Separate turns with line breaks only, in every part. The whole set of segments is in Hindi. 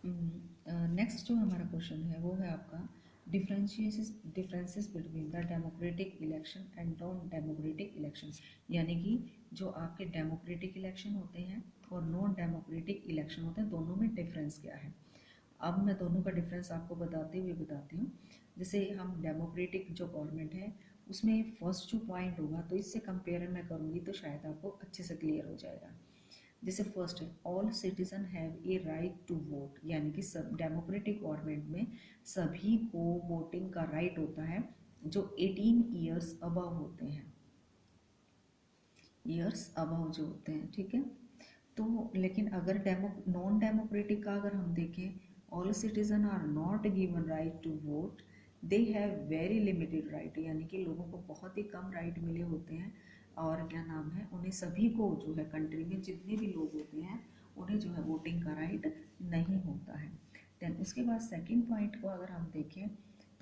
नेक्स्ट जो हमारा क्वेश्चन है वो है आपका differences between the democratic election and non democratic elections, यानी कि जो आपके डेमोक्रेटिक इलेक्शन होते हैं और नॉन डेमोक्रेटिक इलेक्शन होते हैं, दोनों में डिफरेंस क्या है। अब मैं दोनों का डिफरेंस आपको बताती हूँ। जैसे हम डेमोक्रेटिक जो गवर्नमेंट है उसमें फर्स्ट जो पॉइंट होगा, तो इससे कंपेयर मैं करूँगी तो शायद आपको अच्छे से क्लियर हो जाएगा। जैसे फर्स्ट है all citizen have a right to vote, यानी कि सब डेमोक्रेटिक गवर्नमेंट में सभी को वोटिंग का राइट होता है जो 18 ईयर्स अबव होते हैं, ईयर्स अबव जो होते हैं, ठीक है। तो लेकिन अगर नॉन डेमोक्रेटिक का अगर हम देखें, all citizen are not given right to vote, they have very limited right, यानी कि लोगों को बहुत ही कम राइट मिले होते हैं। और क्या नाम है, उन्हें सभी को जो है कंट्री में जितने भी लोग होते हैं उन्हें जो है वोटिंग का राइट नहीं होता है। देन उसके बाद सेकंड पॉइंट को अगर हम देखें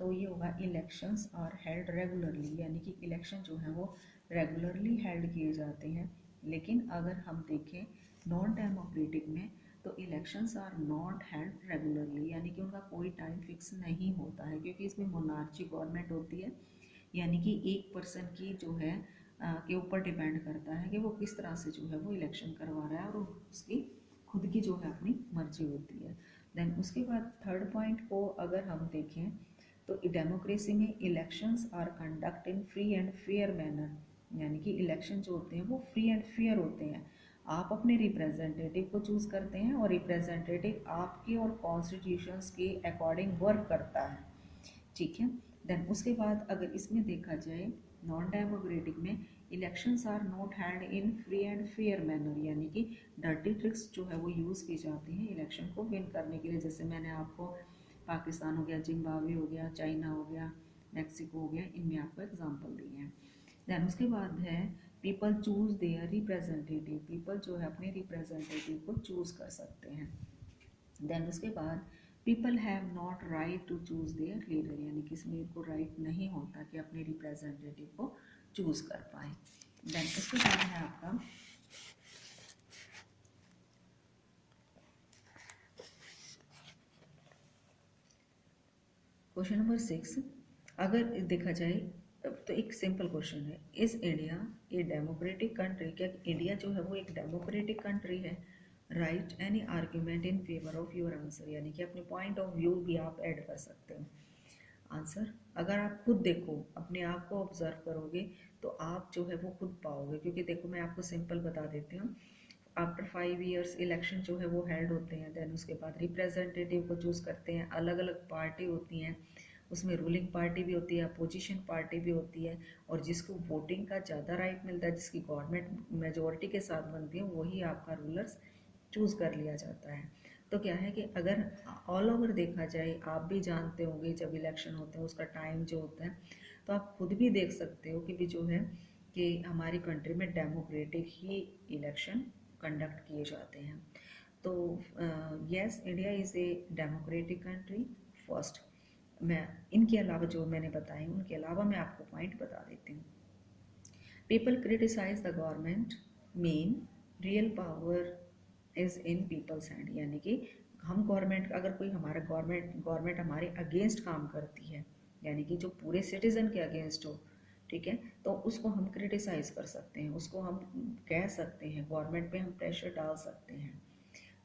तो ये होगा इलेक्शंस आर हेल्ड रेगुलरली, यानी कि इलेक्शन जो है वो रेगुलरली हेल्ड किए जाते हैं। लेकिन अगर हम देखें नॉन डेमोक्रेटिक में तो elections are not held regularly, यानी कि उनका कोई टाइम फिक्स नहीं होता है, क्योंकि इसमें मोनार्ची गवर्नमेंट होती है, यानी कि एक पर्सन की जो है के ऊपर डिपेंड करता है कि वो किस तरह से जो है वो इलेक्शन करवा रहा है, और उसकी खुद की जो है अपनी मर्जी होती है। देन उसके बाद थर्ड पॉइंट को अगर हम देखें तो डेमोक्रेसी में elections are conduct in free and fair manner, यानी कि इलेक्शन जो होते हैं वो फ्री एंड फेयर होते हैं। आप अपने रिप्रेजेंटेटिव को चूज करते हैं और रिप्रेजेंटेटिव आपके और कॉन्स्टिट्यूशंस के अकॉर्डिंग वर्क करता है, ठीक है। देन उसके बाद अगर इसमें देखा जाए नॉन डेमोक्रेटिक में elections are not held in free and fair manner, यानी कि डर्टी ट्रिक्स जो है वो यूज़ की जाती हैं इलेक्शन को विन करने के लिए। जैसे मैंने आपको पाकिस्तान हो गया, जिम्बाब्वे हो गया, चाइना हो गया, मैक्सिको हो गया, इनमें आपको एग्जाम्पल दिए हैं। देन उसके बाद है people choose their representative, people जो है अपने रिप्रेजेंटेटिव को चूज कर सकते हैं। देन उसके बाद people have not right to choose their leader, यानी कि इसमें इनको राइट नहीं होता कि अपने रिप्रेजेंटेटिव को चूज कर पाए। देन उसके बाद है आपका क्वेश्चन नंबर 6। अगर देखा जाए तो एक सिंपल क्वेश्चन है, is India a democratic country, क्या इंडिया जो है वो एक डेमोक्रेटिक कंट्री है। Right any argument in favour of your answer, यानी कि अपने पॉइंट ऑफ व्यू भी आप ऐड कर सकते हो। आंसर अगर आप खुद देखो, अपने आप को ऑब्जर्व करोगे तो आप जो है वो खुद पाओगे, क्योंकि देखो मैं आपको सिंपल बता देती हूँ। आफ्टर 5 ईयर्स इलेक्शन जो है वो हेल्ड होते हैं, देन उसके बाद रिप्रेजेंटेटिव को चूज करते हैं, अलग अलग पार्टी होती हैं, उसमें रूलिंग पार्टी भी होती है, अपोजिशन पार्टी भी होती है, और जिसको वोटिंग का ज़्यादा राइट मिलता है, जिसकी गवर्नमेंट मेजोरिटी के साथ बनती है, वही आपका रूलर्स चूज कर लिया जाता है। तो क्या है कि अगर ऑल ओवर देखा जाए, आप भी जानते होंगे जब इलेक्शन होते हैं उसका टाइम जो होता है, तो आप खुद भी देख सकते हो कि भी जो है कि हमारी कंट्री में डेमोक्रेटिक ही इलेक्शन कंडक्ट किए जाते हैं। तो yes, India is a democratic country first. मैं इनके अलावा जो मैंने बताए उनके अलावा मैं आपको पॉइंट बता देती हूँ। People criticise the government mean real power is in people's hand, यानी कि हम गवर्नमेंट अगर कोई हमारा गवर्नमेंट हमारे अगेंस्ट काम करती है, यानी कि जो पूरे सिटीजन के अगेंस्ट हो, ठीक है, तो उसको हम क्रिटिसाइज कर सकते हैं, उसको हम कह सकते हैं, गवर्नमेंट पे हम प्रेशर डाल सकते हैं।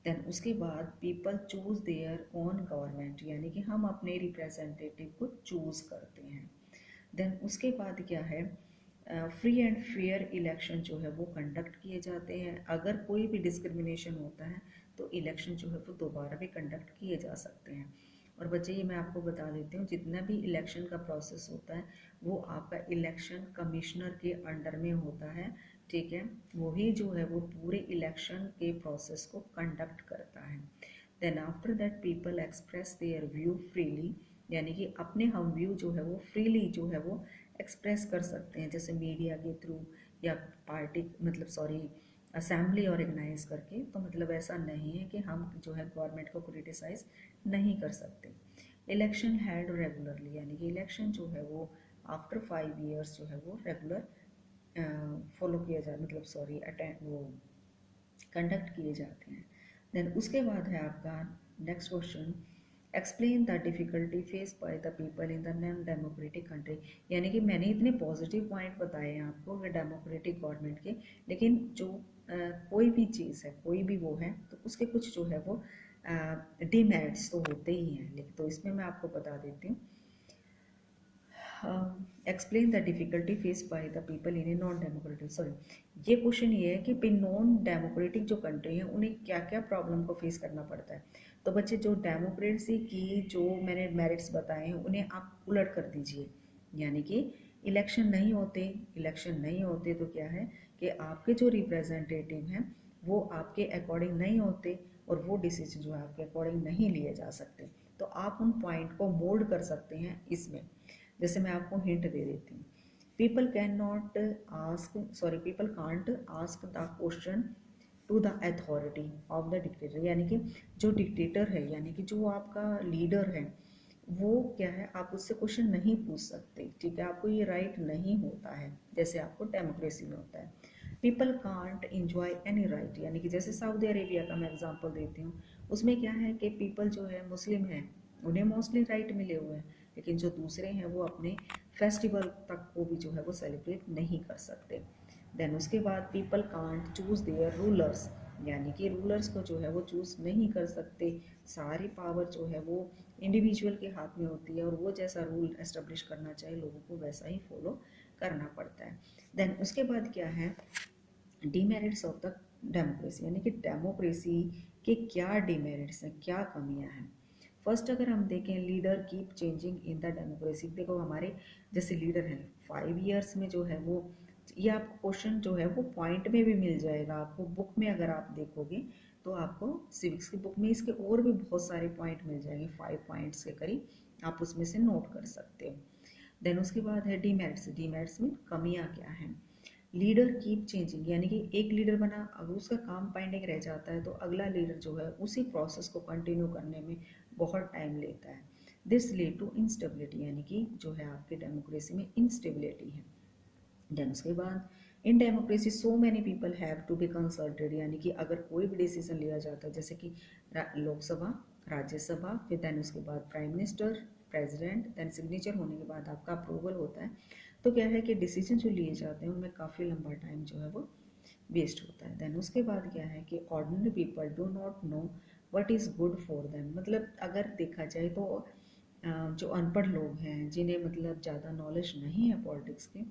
देन उसके बाद people choose their own government, यानी कि हम अपने रिप्रेजेंटेटिव को चूज करते हैं। देन उसके बाद क्या है, फ्री एंड फेयर इलेक्शन जो है वो कंडक्ट किए जाते हैं। अगर कोई भी डिस्क्रिमिनेशन होता है तो इलेक्शन जो है वो दोबारा भी कंडक्ट किए जा सकते हैं। और बच्चे ये मैं आपको बता देती हूँ, जितना भी इलेक्शन का प्रोसेस होता है वो आपका इलेक्शन कमिश्नर के अंडर में होता है, ठीक है। वही जो है वो पूरे इलेक्शन के प्रोसेस को कंडक्ट करता है। Then after that people express their view freely, यानी कि अपने हम व्यू जो है वो फ्रीली जो है वो एक्सप्रेस कर सकते हैं, जैसे मीडिया के थ्रू या पार्टी मतलब सॉरी असेंबली ऑर्गेनाइज करके। तो मतलब ऐसा नहीं है कि हम जो है गवर्नमेंट को क्रिटिसाइज नहीं कर सकते। इलेक्शन हेल्ड रेगुलरली, यानी कि इलेक्शन जो है वो आफ्टर 5 ईयर्स जो है वो रेगुलर फॉलो किया जाए मतलब सॉरी अटेंड वो कंडक्ट किए जाते हैं। देन उसके बाद है आपका next question, explain the difficulty face by the people in the non democratic country. यानी कि मैंने इतने पॉजिटिव पॉइंट बताए हैं आपको कि डेमोक्रेटिक गवर्नमेंट के, लेकिन जो कोई भी चीज़ है, कोई भी वो है, तो उसके कुछ जो है वो डिमेरिट्स तो होते ही हैं। लेकिन तो इसमें मैं आपको बता देती हूँ, explain the difficulty face by the people in a non democratic, sorry ये क्वेश्चन ये है कि नॉन डेमोक्रेटिक जो कंट्री है उन्हें क्या क्या प्रॉब्लम को फेस करना पड़ता है। तो बच्चे जो डेमोक्रेसी की जो मैंने मेरिट्स बताए हैं उन्हें आप उलट कर दीजिए। यानी कि इलेक्शन नहीं होते तो क्या है कि आपके जो रिप्रेजेंटेटिव हैं वो आपके अकॉर्डिंग नहीं होते और वो डिसीजन जो है आपके अकॉर्डिंग नहीं लिए जा सकते। तो आप उन पॉइंट को मोल्ड कर सकते हैं इसमें। जैसे मैं आपको हिंट दे देती हूँ, people can't ask the question to the authority of the dictator. यानी कि जो डिक्टेटर है, यानी कि जो आपका लीडर है, वो क्या है, आप उससे क्वेश्चन नहीं पूछ सकते। ठीक है, आपको ये राइट नहीं होता है जैसे आपको डेमोक्रेसी में होता है। People can't enjoy any right, यानी कि जैसे सऊदी अरेबिया का मैं एग्जांपल देती हूँ, उसमें क्या है कि पीपल जो है मुस्लिम है, उन्हें मोस्टली राइट मिले हुए हैं, लेकिन जो दूसरे हैं वो अपने फेस्टिवल तक को भी जो है वो सेलिब्रेट नहीं कर सकते। देन उसके बाद people can't choose there rulers, यानी कि रूलर्स को जो है वो चूज़ नहीं कर सकते। सारी पावर जो है वो इंडिविजुअल के हाथ में होती है और वो जैसा रूल एस्टेब्लिश करना चाहे लोगों को वैसा ही फॉलो करना पड़ता है। देन उसके बाद क्या है, डीमेरिट्स ऑफ द डेमोक्रेसी, यानी कि डेमोक्रेसी के क्या डीमेरिट्स हैं, क्या कमियां हैं। फर्स्ट अगर हम देखें, leader keep changing in the democracy. देखो हमारे जैसे लीडर हैं 5 ईयर्स में जो है वो, ये आपको क्वेश्चन जो है वो पॉइंट में भी मिल जाएगा आपको बुक में, अगर आप देखोगे तो आपको सिविक्स की बुक में इसके और भी बहुत सारे पॉइंट मिल जाएंगे, 5 पॉइंट्स के करीब आप उसमें से नोट कर सकते हो। देन उसके बाद है डीमेरिट्स। डीमेरिट्स में कमियां क्या हैं। लीडर कीप चेंजिंग, यानी कि एक लीडर बना, अगर उसका काम पेंडिंग रह जाता है तो अगला लीडर जो है उसी प्रोसेस को कंटिन्यू करने में बहुत टाइम लेता है। दिस लीड टू इंस्टेबिलिटी, यानी कि जो है आपके डेमोक्रेसी में इंस्टेबिलिटी है। देन उसके बाद in democracy so many people have to be consulted, यानी कि अगर कोई भी डिसीजन लिया जाता है जैसे कि लोकसभा, राज्यसभा, फिर देन उसके बाद prime minister, president, then signature होने के बाद आपका अप्रूवल होता है, तो क्या है कि डिसीजन जो लिए जाते हैं उनमें काफ़ी लंबा टाइम जो है वो वेस्ट होता है। देन उसके बाद क्या है कि ordinary people do not know what is good for them. मतलब अगर देखा जाए तो जो अनपढ़ लोग हैं जिन्हें मतलब ज़्यादा नॉलेज नहीं है पॉलिटिक्स की,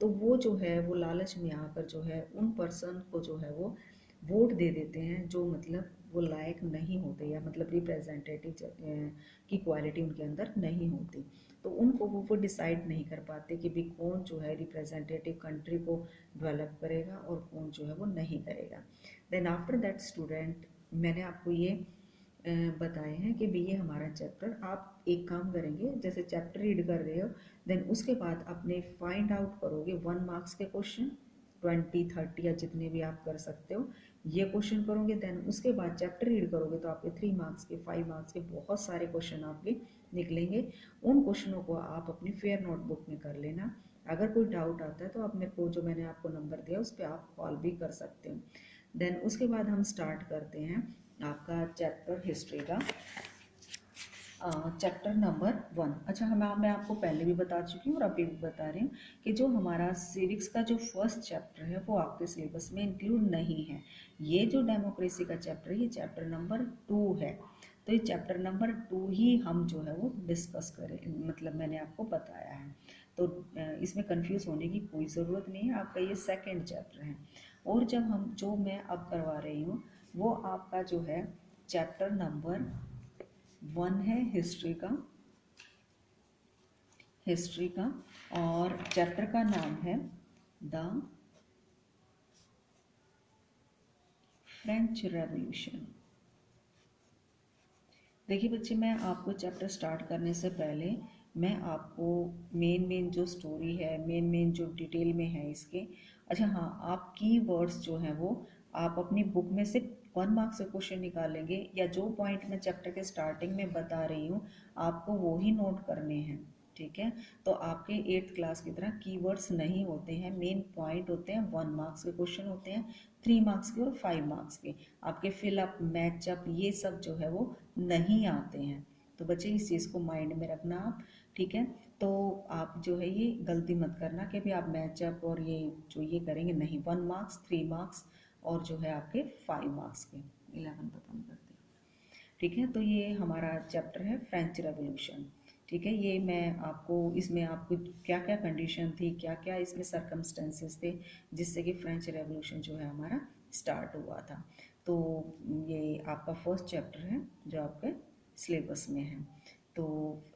तो वो जो है वो लालच में आकर जो है उन पर्सन को जो है वो वोट दे देते हैं जो मतलब वो लायक नहीं होते, या मतलब रिप्रेजेंटेटिव की क्वालिटी उनके अंदर नहीं होती। तो उनको वो डिसाइड नहीं कर पाते कि भी कौन जो है रिप्रेजेंटेटिव कंट्री को डेवलप करेगा और कौन जो है वो नहीं करेगा। देन आफ्टर दैट स्टूडेंट, मैंने आपको ये बताए हैं कि भी ये हमारा चैप्टर, आप एक काम करेंगे जैसे चैप्टर रीड कर रहे हो, देन उसके बाद अपने फाइंड आउट करोगे 1 मार्क्स के क्वेश्चन, 20, 30 या जितने भी आप कर सकते हो ये क्वेश्चन करोगे। देन उसके बाद चैप्टर रीड करोगे तो आपके 3 मार्क्स के, 5 मार्क्स के बहुत सारे क्वेश्चन आपके निकलेंगे। उन क्वेश्चनों को आप अपनी फेयर नोटबुक में कर लेना। अगर कोई डाउट आता है तो आप मेरे को जो मैंने आपको नंबर दिया उस पर आप कॉल भी कर सकते हो। देन उसके बाद हम स्टार्ट करते हैं आपका चैप्टर हिस्ट्री का, चैप्टर नंबर 1। अच्छा, मैं आपको पहले भी बता चुकी हूँ और अभी भी बता रही हूँ कि जो हमारा सिविक्स का जो फर्स्ट चैप्टर है वो आपके सिलेबस में इंक्लूड नहीं है। ये जो डेमोक्रेसी का चैप्टर है ये चैप्टर नंबर 2 है, तो ये चैप्टर नंबर 2 ही हम जो है वो डिस्कस करें, मतलब मैंने आपको बताया है। तो इसमें कंफ्यूज होने की कोई ज़रूरत नहीं है, आपका ये सेकेंड चैप्टर है। और जब हम जो मैं अब करवा रही हूँ वो आपका जो है चैप्टर नंबर 1 है हिस्ट्री का, और चैप्टर का नाम है द फ्रेंच रेवोल्यूशन। देखिए बच्चे, मैं आपको चैप्टर स्टार्ट करने से पहले मैं आपको मेन जो स्टोरी है, मेन जो डिटेल में है इसके, अच्छा हाँ, आप की वर्ड्स जो हैं वो आप अपनी बुक में से 1 मार्क से क्वेश्चन निकालेंगे, या जो पॉइंट मैं चैप्टर के स्टार्टिंग में बता रही हूँ आपको वो ही नोट करने हैं। ठीक है। तो आपके 8th क्लास की तरह कीवर्ड्स नहीं होते हैं, मेन पॉइंट होते हैं, 1 मार्क्स के क्वेश्चन होते हैं, 3 मार्क्स के और 5 मार्क्स के। आपके फिलअप, मैचअप, ये सब जो है वो नहीं आते हैं। तो बच्चे इस चीज़ को माइंड में रखना आप, ठीक है। तो आप जो है ये गलती मत करना कि भी आप मैचअप और ये जो ये करेंगे, नहीं। 1 मार्क्स, 3 मार्क्स और जो है आपके 5 मार्क्स के। 11 तो कम करते हैं, ठीक है। तो ये हमारा चैप्टर है फ्रेंच रेवोल्यूशन, ठीक है। ये मैं आपको इसमें आपको क्या क्या कंडीशन थी, क्या क्या इसमें सर्कमस्टेंसेस थे जिससे कि फ्रेंच रेवोल्यूशन जो है हमारा स्टार्ट हुआ था। तो ये आपका फर्स्ट चैप्टर है जो आपके सिलेबस में है। तो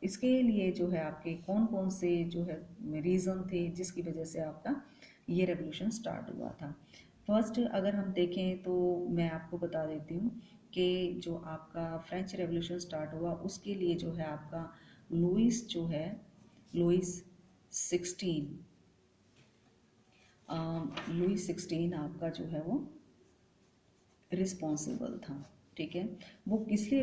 इसके लिए जो है आपके कौन कौन से जो है रीज़न थे जिसकी वजह से आपका ये रेवोल्यूशन स्टार्ट हुआ था। फर्स्ट अगर हम देखें तो मैं आपको बता देती हूँ कि जो आपका फ्रेंच रेवोल्यूशन स्टार्ट हुआ उसके लिए जो है आपका लुइस जो है, लुइस 16 लुइस 16 आपका जो है वो रिस्पॉन्सिबल था, ठीक है। वो किस लिए